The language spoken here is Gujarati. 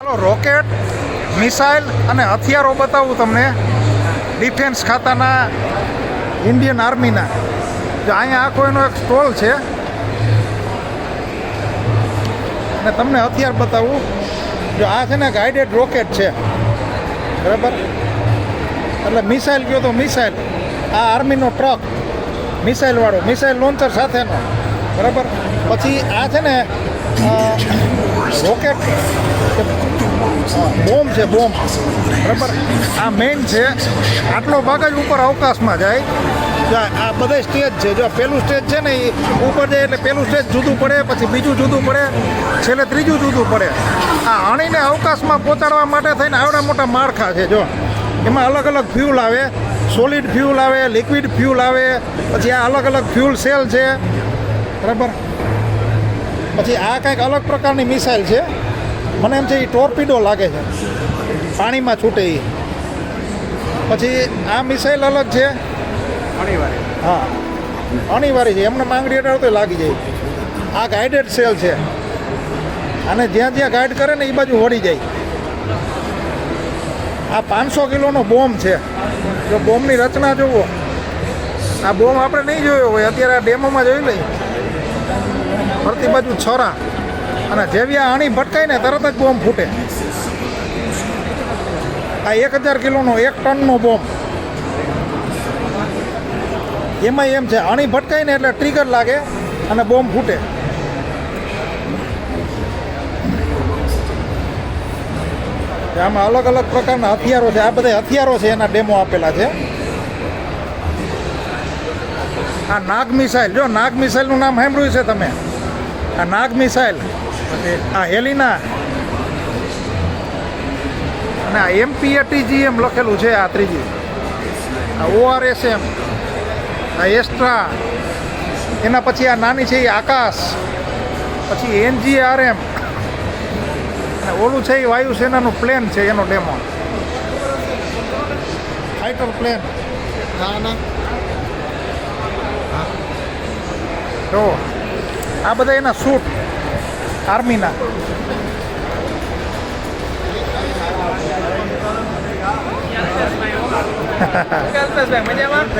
ચાલો રોકેટ, મિસાઇલ અને હથિયારો બતાવું તમને ડિફેન્સ ખાતાના ઇન્ડિયન આર્મીના. જો અહીંયા આખો એનો એક સ્ટોલ છે અને તમને હથિયાર બતાવું. જો આ છે ને ગાઈડેડ રોકેટ છે, બરાબર. એટલે મિસાઇલ કહો તો મિસાઇલ, આ આર્મીનો ટ્રક મિસાઇલવાળો, મિસાઇલ લોન્ચર સાથેનો, બરાબર. પછી આ છે ને રોકેટ બોમ્બ છે, બોમ્બ, બરાબર. આ મેઇન છે. આટલો ભાગ જ ઉપર અવકાશમાં જાય. આ બધા સ્ટેજ છે. જો પહેલું સ્ટેજ છે ને એ ઉપર જાય એટલે પહેલું સ્ટેજ જુદું પડે, પછી બીજું જુદું પડે, છેલ્લે ત્રીજું જુદું પડે. આ અણીને અવકાશમાં પહોંચાડવા માટે થઈને આવડા મોટા માળખા છે. જો એમાં અલગ અલગ ફ્યુલ આવે, સોલિડ ફ્યુલ આવે, લિક્વિડ ફ્યુલ આવે, પછી આ અલગ અલગ ફ્યુલ સેલ છે, બરાબર. પછી આ કંઈક અલગ પ્રકારની મિસાઇલ છે. મને એમ છે એ ટોર્પિડો લાગે છે, પાણીમાં છૂટે એ. પછી આ મિસાઇલ અલગ છે, હા, અણીવાળી છે. એમને માંગડી અડાડો તો લાગી જાય. આ ગાઈડેડ સેલ છે, અને જ્યાં જ્યાં ગાઈડ કરે ને એ બાજુ વળી જાય. આ 500 કિલોનો બોમ્બ છે. જો બોમ્બની રચના જુઓ, આ બોમ્બ આપણે નહીં જોયો હોય, અત્યારે આ ડેમોમાં જોઈ લઈએ. ફરતી બાજુ છોરા, અને જેવી આ અણી ભટકાય ને તરત જ બોમ્બ ફૂટે. આ 1000 કિલોનો, 1 ટનનો બોમ્બ. એમાં એમ છે, અણી ભટકાય ને એટલે ટ્રિગર લાગે અને બોમ્બ ફૂટે. આમાં અલગ અલગ પ્રકારના હથિયારો છે. આ બધા હથિયારો છે, એના ડેમો આપેલા છે. આ નાગ મિસાઇલ, જો નાગ મિસાઇલનું નામ સાંભળ્યું છે તમે? આ નાગ મિસાઇલ, આ હેલિના, અને આ MPATGM લખેલું છે. આ ત્રીજી, આ ORSM, આ એસ્ટ્રા. એના પછી આ નાની છે એ આકાશ, પછી NGRM, અને ઓલું છે એ વાયુસેનાનું પ્લેન છે, એનો ડેમો. Fighter plane. તો આ બધા એના શૂટ આર્મીના. મજામાં.